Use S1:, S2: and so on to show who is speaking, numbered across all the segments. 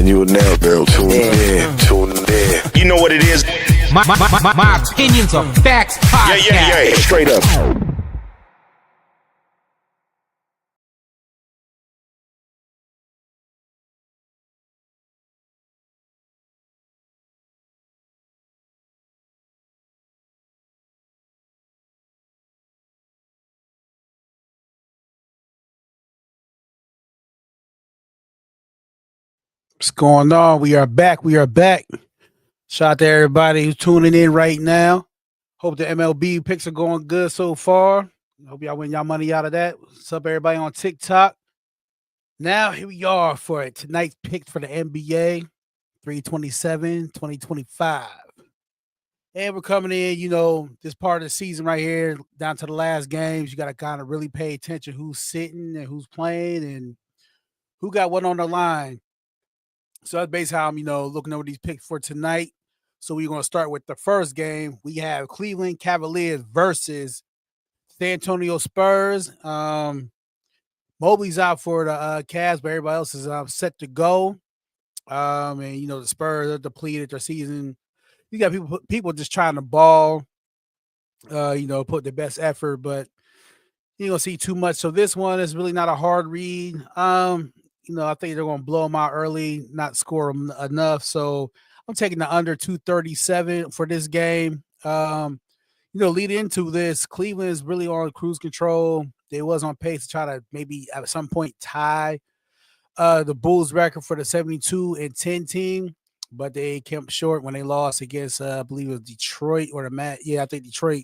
S1: and you will never tune in. You know what it is.
S2: My opinions are facts. Podcast.
S1: Yeah. Straight up.
S3: What's going on? We are back. Shout out to everybody who's tuning in right now. Hope the MLB picks are going good so far. Hope y'all win y'all money out of that. What's up, everybody on TikTok? Now, here we are for tonight's pick for the NBA 3/27/2025. And we're coming in, this part of the season right here, down to the last games. You got to kind of really pay attention who's sitting and who's playing and who got what on the line. So that's basically how I'm, looking over these picks for tonight. So we're going to start with the first game. We have Cleveland Cavaliers versus San Antonio Spurs. Mobley's out for the Cavs, but everybody else is set to go. And the Spurs are depleted their season. You got people just trying to ball, put their best effort, but you don't see too much. So this one is really not a hard read. I think they're going to blow them out early, not score them enough. So I'm taking the under 237 for this game. Lead into this, Cleveland is really on cruise control. They was on pace to try to maybe at some point tie the Bulls record for the 72-10 team, but they came short when they lost against, I believe it was Detroit or I think Detroit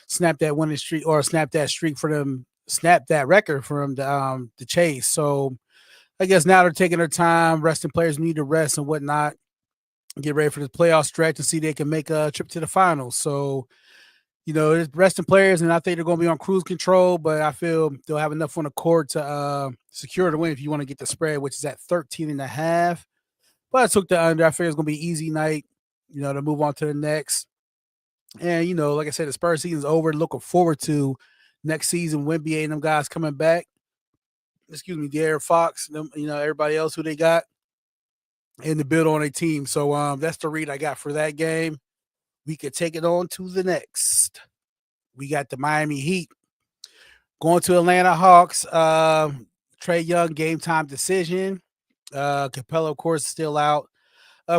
S3: snapped that winning streak or snapped that streak for them, snapped that record for them to chase. So I guess now they're taking their time, resting players need to rest and whatnot, get ready for the playoff stretch and see if they can make a trip to the finals. So, it's resting players, and I think they're going to be on cruise control, but I feel they'll have enough on the court to secure the win if you want to get the spread, which is at 13.5. But I took the under. I figure it's going to be an easy night, to move on to the next. And, like I said, the Spurs season's over. Looking forward to next season, Wemby and them guys coming back. De'Aaron Fox, everybody else who they got in the build on a team. So that's the read I got for that game. We could take it on to the next. We got the Miami Heat going to Atlanta Hawks. Trae Young game time decision. Capella, of course, still out.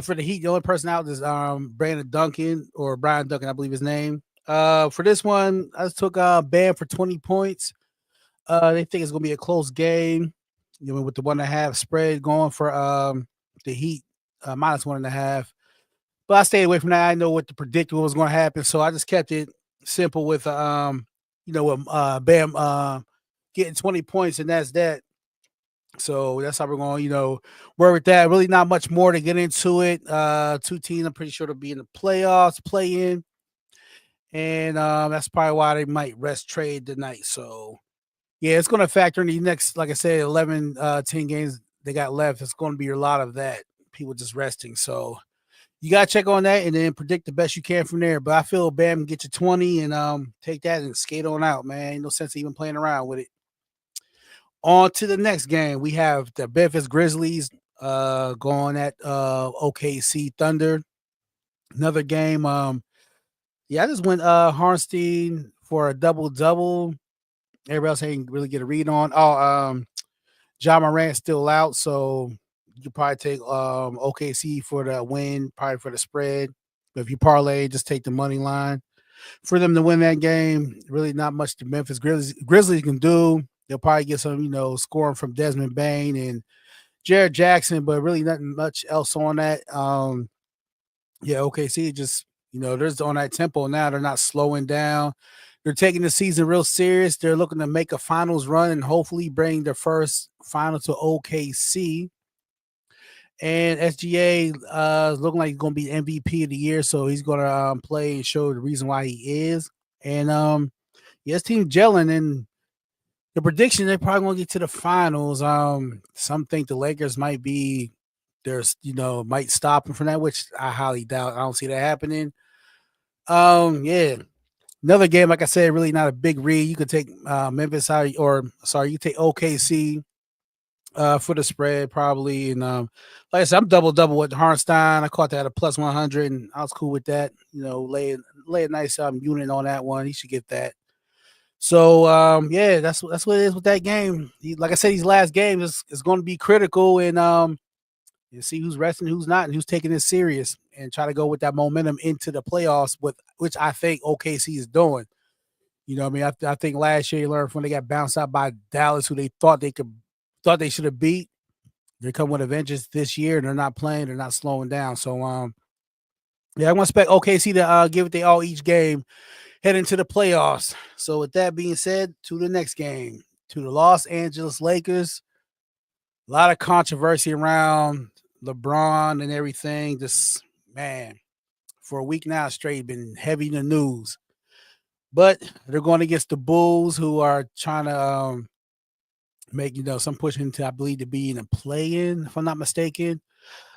S3: For the Heat, the only person out is Brandon Duncan or Brian Duncan, I believe his name. For this one, I just took Bam for 20 points. They think it's going to be a close game, with the 1.5 spread going for the Heat, minus 1.5. But I stayed away from that. I know what to predict what was going to happen, so I just kept it simple with, Bam getting 20 points, and that's that. So that's how we're going, work with that. Really not much more to get into it. Two teams, I'm pretty sure they'll be in the playoffs, play-in. And that's probably why they might rest Trae tonight. So, yeah, it's going to factor in the next, like I said, 11, 10 games they got left. It's going to be a lot of that, people just resting. So you got to check on that and then predict the best you can from there. But I feel Bam can get you 20 and take that and skate on out, man. Ain't no sense even playing around with it. On to the next game. We have the Memphis Grizzlies going at OKC Thunder. Another game. I just went Harnstein for a double-double. Everybody else ain't really get a read on. Ja Morant's still out, so you probably take OKC for the win, probably for the spread. But if you parlay, just take the money line for them to win that game. Really not much the Memphis Grizzlies can do. They'll probably get some, scoring from Desmond Bane and Jared Jackson, but really nothing much else on that. OKC just, they're just on that tempo now. They're not slowing down. They're taking the season real serious. They're looking to make a finals run and hopefully bring their first final to OKC. And SGA is looking like he's going to be MVP of the year, so he's going to play and show the reason why he is. And his team gelling, and the prediction they're probably going to get to the finals. Some think the Lakers might be might stop them from that, which I highly doubt. I don't see that happening. Another game, like I said, really not a big read. You could take Memphis out, you take OKC. for the spread probably. And like I said, I'm double with Harnstein. I caught that at a plus 100, and I was cool with that. Lay a nice unit on that one. He should get that. So yeah, that's what it is with that game. Like I said, these last games is going to be critical, and you see who's resting, who's not, and who's taking this serious, and try to go with that momentum into the playoffs, with which I think OKC is doing. You know, what I mean, I think last year you learned when they got bounced out by Dallas, who they thought they should have beat. They come with a vengeance this year, and they're not playing, they're not slowing down. So yeah, I'm gonna expect OKC to give it they all each game, head into the playoffs. So with that being said, to the next game, to the Los Angeles Lakers. A lot of controversy around LeBron and everything. Just man, for a week now straight, been heavy in the news. But they're going against the Bulls, who are trying to make some pushing to, I believe, to be in a play-in, if I'm not mistaken.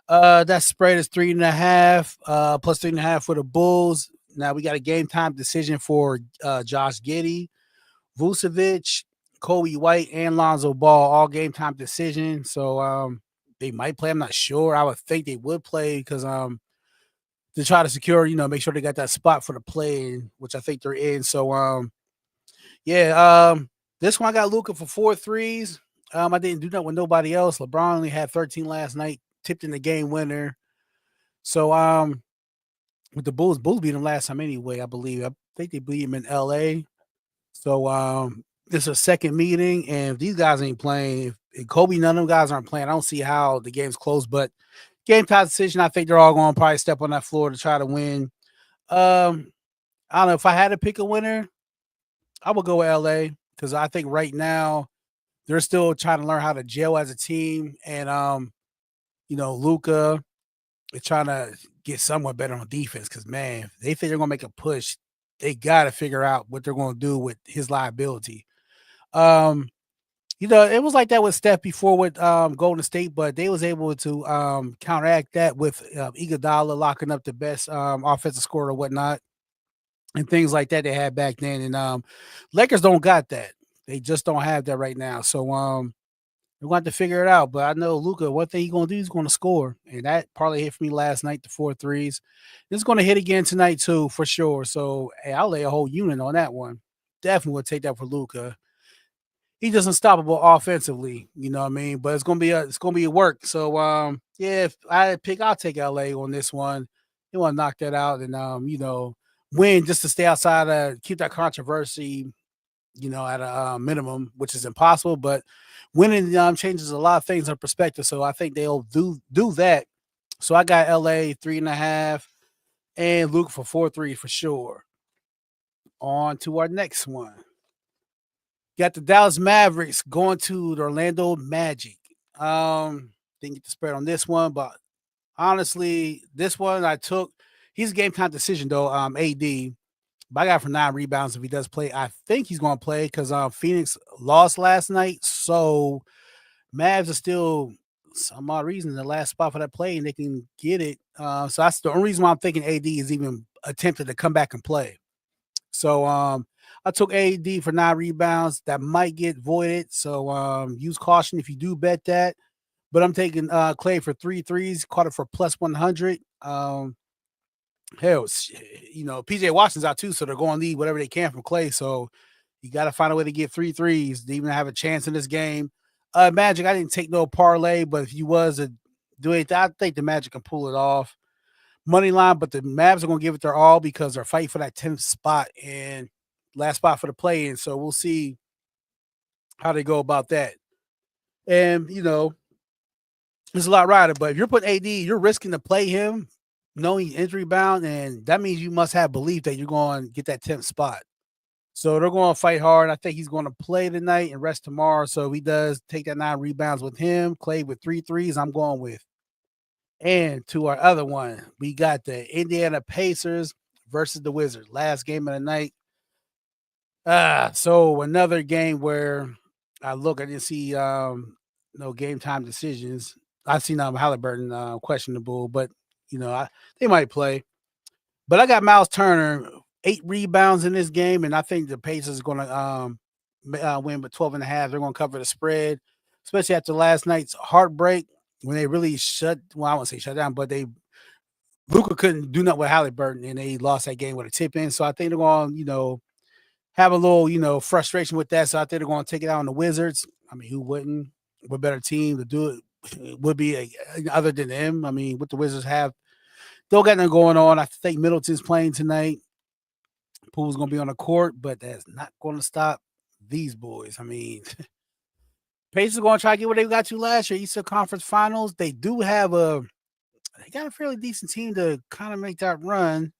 S3: That spread is 3.5, plus 3.5 for the Bulls. Now we got a game time decision for Josh Giddey, Vucevic, Kobe White, and Lonzo Ball, all game time decision. So they might play. I'm not sure. I would think they would play because to try to secure, make sure they got that spot for the play, which I think they're in. So yeah, this one I got Luka for 4 threes. I didn't do that with nobody else. LeBron only had 13 last night, tipped in the game winner. So with the Bulls beat them last time anyway, I believe. I think they beat him in LA. So this is a second meeting, and if these guys ain't playing, if Kobe, none of them guys aren't playing, I don't see how the game's close. But game time decision, I think they're all going to probably step on that floor to try to win. I don't know if I had to pick a winner, I would go with LA because I think right now they're still trying to learn how to gel as a team, and Luka is trying to get somewhat better on defense because man, if they think they're going to make a push, they got to figure out what they're going to do with his liability. It was like that with Steph before with Golden State, but they was able to counteract that with Iguodala locking up the best offensive scorer or whatnot, and things like that they had back then. And Lakers don't got that; they just don't have that right now. So we're going to have to figure it out. But I know Luka, one thing he's going to do is going to score, and that probably hit for me last night, the 4 threes. It's going to hit again tonight too, for sure. So hey, I'll lay a whole unit on that one. Definitely would take that for Luka. He's just unstoppable offensively, you know what I mean? But it's gonna be a work. So yeah, if I had to pick, I'll take LA on this one. They want to knock that out and win just to stay outside keep that controversy, at a minimum, which is impossible, but winning changes a lot of things in perspective. So I think they'll do that. So I got LA 3.5 and Luke for 4 3 for sure. On to our next one. Got the Dallas Mavericks going to the Orlando Magic. Didn't get the spread on this one, but honestly, this one I took. He's a game time decision though. AD, but I got for 9 rebounds if he does play. I think he's going to play because Phoenix lost last night, so Mavs are still some odd reason the last spot for that play, and they can get it. So that's the only reason why I'm thinking AD is even attempted to come back and play. So I took AD for 9 rebounds. That might get voided. So use caution if you do bet that. But I'm taking Clay for 3 threes, caught it for plus 100. Hell, PJ Washington's out too, so they're going to need whatever they can from Clay. So you got to find a way to get 3 threes to even have a chance in this game. Magic, I didn't take no parlay, but if you was to do it, I think the Magic can pull it off. Money line, but the Mavs are going to give it their all because they're fighting for that 10th spot and last spot for the play-in. So we'll see how they go about that. And, there's a lot rider, but if you're putting AD, you're risking to play him knowing injury bound, and that means you must have belief that you're going to get that 10th spot. So they're going to fight hard. I think he's going to play tonight and rest tomorrow. So if he does take that 9 rebounds with him, Clay with 3 threes, I'm going with. And to our other one, we got the Indiana Pacers versus the Wizards. Last game of the night. So another game where I didn't see no game time decisions. I've seen Halliburton questionable, but they might play. But I got Miles Turner, 8 rebounds in this game, and I think the Pacers are going to win by 12.5. They're going to cover the spread. especially after last night's heartbreak when they really I won't say shut down, but Luka couldn't do nothing with Halliburton and they lost that game with a tip in. So I think they're going to, have a little, frustration with that. So I think they're going to take it out on the Wizards. I mean, who wouldn't? What better team to do it would be other than them? I mean, what the Wizards have, still got nothing going on. I think Middleton's playing tonight. Poole's going to be on the court, but that's not going to stop these boys. I mean, Pacers are going to try to get what they got to last year, Eastern Conference Finals. They got a fairly decent team to kind of make that run.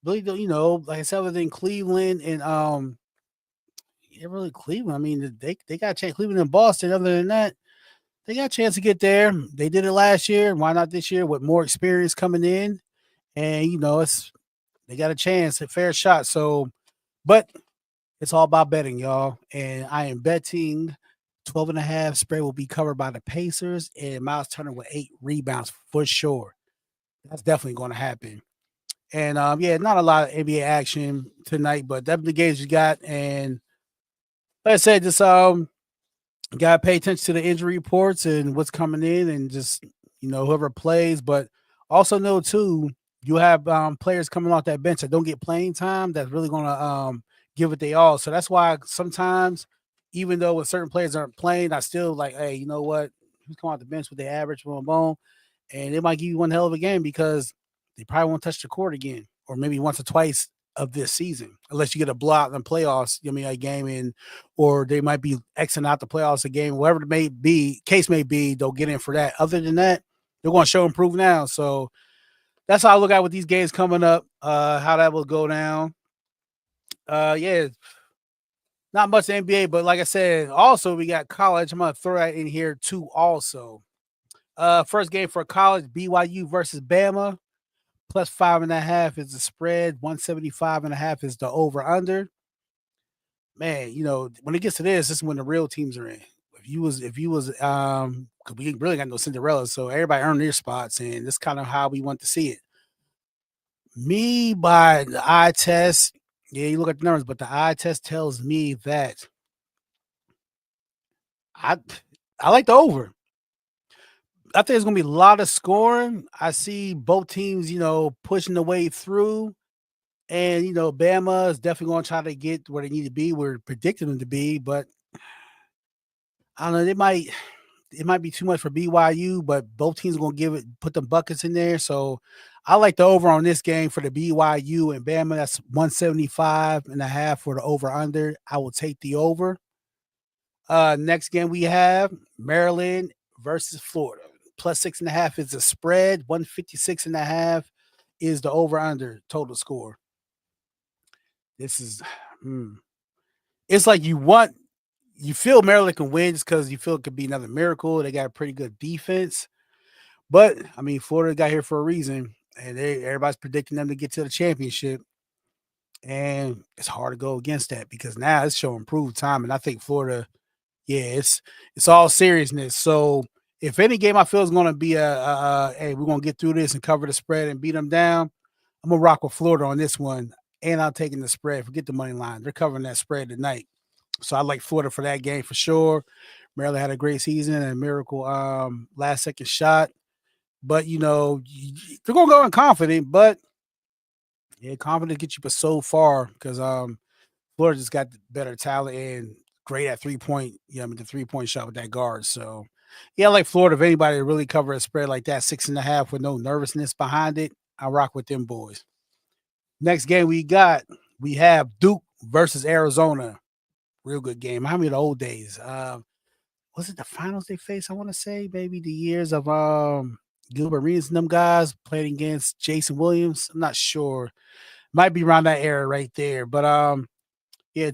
S3: Really, like I said, other than Cleveland and really Cleveland. I mean, they got a chance. Cleveland and Boston. Other than that, they got a chance to get there. They did it last year. Why not this year with more experience coming in? And they got a chance, a fair shot. So, but it's all about betting, y'all. And I am betting 12.5 spread will be covered by the Pacers and Miles Turner with 8 rebounds for sure. That's definitely going to happen. And not a lot of NBA action tonight, but that's the games you got. And like I said, just gotta pay attention to the injury reports and what's coming in, and just whoever plays. But also know too, you have players coming off that bench that don't get playing time. That's really gonna give it they all. So that's why sometimes, even though when certain players aren't playing, I still like, hey, you know what? Who's coming off the bench with their average, boom, and it might give you one hell of a game because they probably won't touch the court again, or maybe once or twice of this season, unless you get a blowout in the playoffs. A game in, or they might be Xing out the playoffs a game, whatever it may be, case may be, they'll get in for that. Other than that, they're going to show and prove now. So that's how I look at with these games coming up, how that will go down. Not much NBA, but like I said, also we got college. I'm going to throw that in here too also. First game for college, BYU versus Bama. Plus 5.5 is the spread. 175.5 is the over under. Man, when it gets to this is when the real teams are in. If you was, because we really got no Cinderella, so everybody earned their spots, and that's kind of how we want to see it. Me by the eye test, you look at the numbers, but the eye test tells me that I like the over. I think there's going to be a lot of scoring. I see both teams, pushing the way through. And, Bama is definitely going to try to get where they need to be. We're predicting them to be, but I don't know. It might be too much for BYU, but both teams are going to put them buckets in there. So I like the over on this game for the BYU and Bama. That's 175.5 for the over under. I will take the over. Next game we have Maryland versus Florida. Plus 6.5 is the spread. 156.5 is the over under total score. This is, it's like you feel Maryland can win just because you feel it could be another miracle. They got a pretty good defense, but I mean, Florida got here for a reason, and everybody's predicting them to get to the championship, and it's hard to go against that because now it's showing improved time, and I think Florida, it's all seriousness. So if any game I feel is going to be hey, we're going to get through this and cover the spread and beat them down, I'm going to rock with Florida on this one, and I'm taking the spread. Forget the money line. They're covering that spread tonight. So I like Florida for that game for sure. Maryland had a great season and a miracle last second shot. But, they're going to go in confident, but confidence gets you but so far because Florida just got better talent and great at 3-point, the 3-point shot with that guard. So, I like Florida. If anybody really cover a spread like that, 6.5 with no nervousness behind it, I rock with them boys. Next game we have Duke versus Arizona. Real good game. How many of the old days? Was it the finals they faced? I want to say maybe the years of Gilbert Arenas and them guys playing against Jason Williams. I'm not sure. Might be around that era right there. But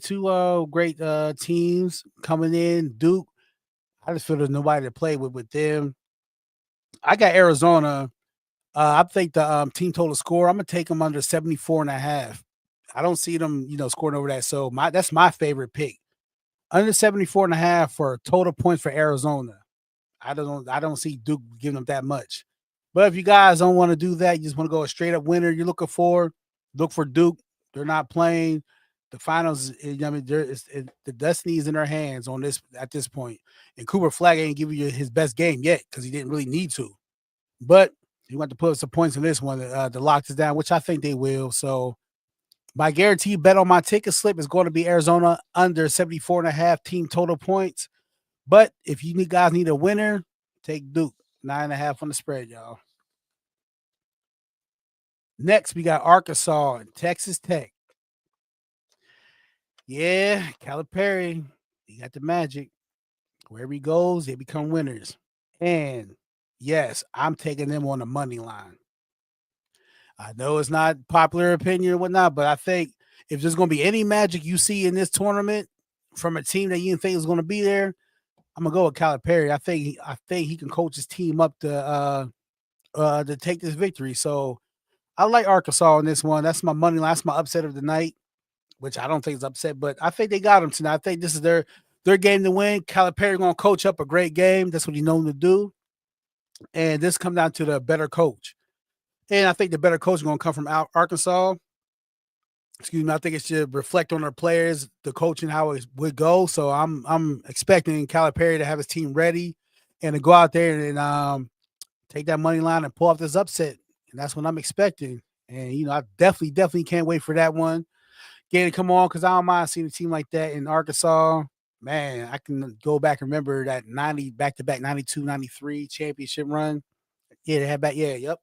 S3: two great teams coming in. Duke, I just feel there's nobody to play with them. I got Arizona. I think the team total score, I'm going to take them under 74.5. I don't see them, scoring over that. So that's my favorite pick. Under 74.5 for total points for Arizona. I don't see Duke giving them that much. But if you guys don't want to do that, you just want to go a straight up winner you're looking for, look for Duke. They're not playing. The finals, I mean, the destiny is in their hands on this at this point. And Cooper Flag ain't giving you his best game yet because he didn't really need to. But you want to put some points in this one to lock this down, which I think they will. So my guaranteed bet on my ticket slip is going to be Arizona under 74.5 team total points. But if you guys need a winner, take Duke 9.5 on the spread, y'all. Next, we got Arkansas and Texas Tech. Yeah, Calipari, he got the magic. Wherever he goes, they become winners. And yes, I'm taking them on the money line. I know it's not popular opinion or whatnot, but I think if there's going to be any magic you see in this tournament from a team that you didn't think is going to be there, I'm gonna go with Calipari. I think he can coach his team up to take this victory. So I like Arkansas in this one. That's my money line. That's my upset of the night, which I don't think is upset, but I think they got him tonight. I think this is their game to win. Calipari gonna coach up a great game. That's what he's known to do. And this come down to the better coach. And I think the better coach is gonna come from Arkansas. Excuse me. I think it should reflect on their players, the coaching, how it would go. So I'm expecting Calipari to have his team ready and to go out there and take that money line and pull off this upset. And that's what I'm expecting. And you know, I definitely can't wait for that one. Get it, come on, because I don't mind seeing a team like that in Arkansas. Man, I can go back and remember that 90 back-to-back 92, 93 championship run. Yeah, they had back. Yeah, yep.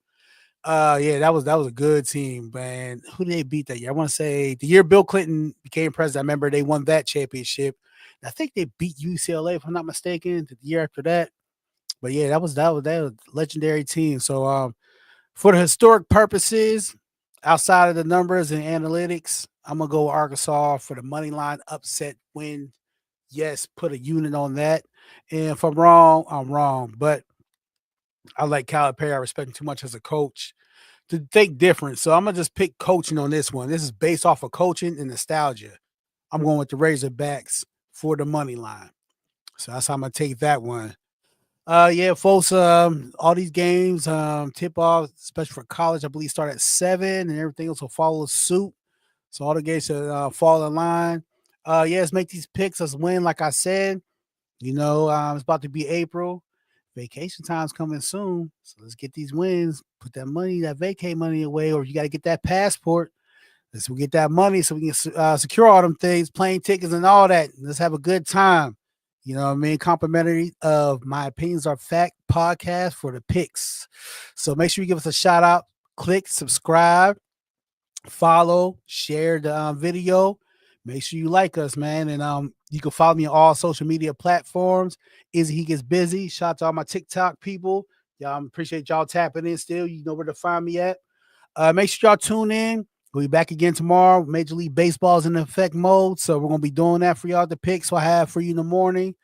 S3: Yeah, that was a good team, man. Who did they beat that year? I want to say the year Bill Clinton became president. I remember they won that championship. I think they beat UCLA, if I'm not mistaken, the year after that. But yeah, that was a legendary team. So for the historic purposes, outside of the numbers and analytics, I'm gonna go with Arkansas for the money line upset win. Yes, put a unit on that. And if I'm wrong, I'm wrong. But I like Calipari. I respect him too much as a coach to think different. So I'm gonna just pick coaching on this one. This is based off of coaching and nostalgia. I'm going with the Razorbacks for the money line. So that's how I'm gonna take that one. Yeah, folks. All these games, tip off, especially for college, I believe start at 7, and everything else will follow suit. So all the games should fall in line. Yeah, let's make these picks. Let's win, like I said. You know, it's about to be April. Vacation time's coming soon. So let's get these wins. Put that money, that vacay money away, or you got to get that passport. Let's get that money so we can secure all them things, plane tickets and all that. Let's have a good time. You know what I mean? Complimentary of My Opinions Are Fact podcast for the picks. So make sure you give us a shout out, click, subscribe, follow, share the video. Make sure you like us, man. And you can follow me on all social media platforms. Izzy He Gets Busy. Shout out to all my TikTok people. Y'all appreciate y'all tapping in still. You know where to find me at. Make sure y'all tune in. We'll be back again tomorrow. Major League Baseball is in effect mode. So we're going to be doing that for y'all to pick. So I have for you in the morning.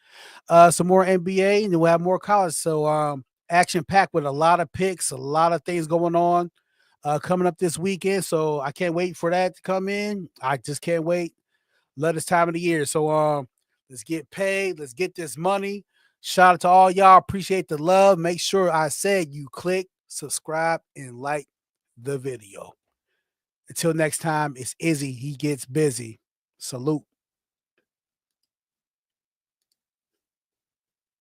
S3: Some more NBA, and then we'll have more college. So action-packed with a lot of picks, a lot of things going on coming up this weekend. So I can't wait for that to come in. I just can't wait. Love this time of the year. So let's get paid. Let's get this money. Shout out to all y'all. Appreciate the love. Make sure I said you click, subscribe, and like the video. Until next time, it's Izzy. He Gets Busy. Salute.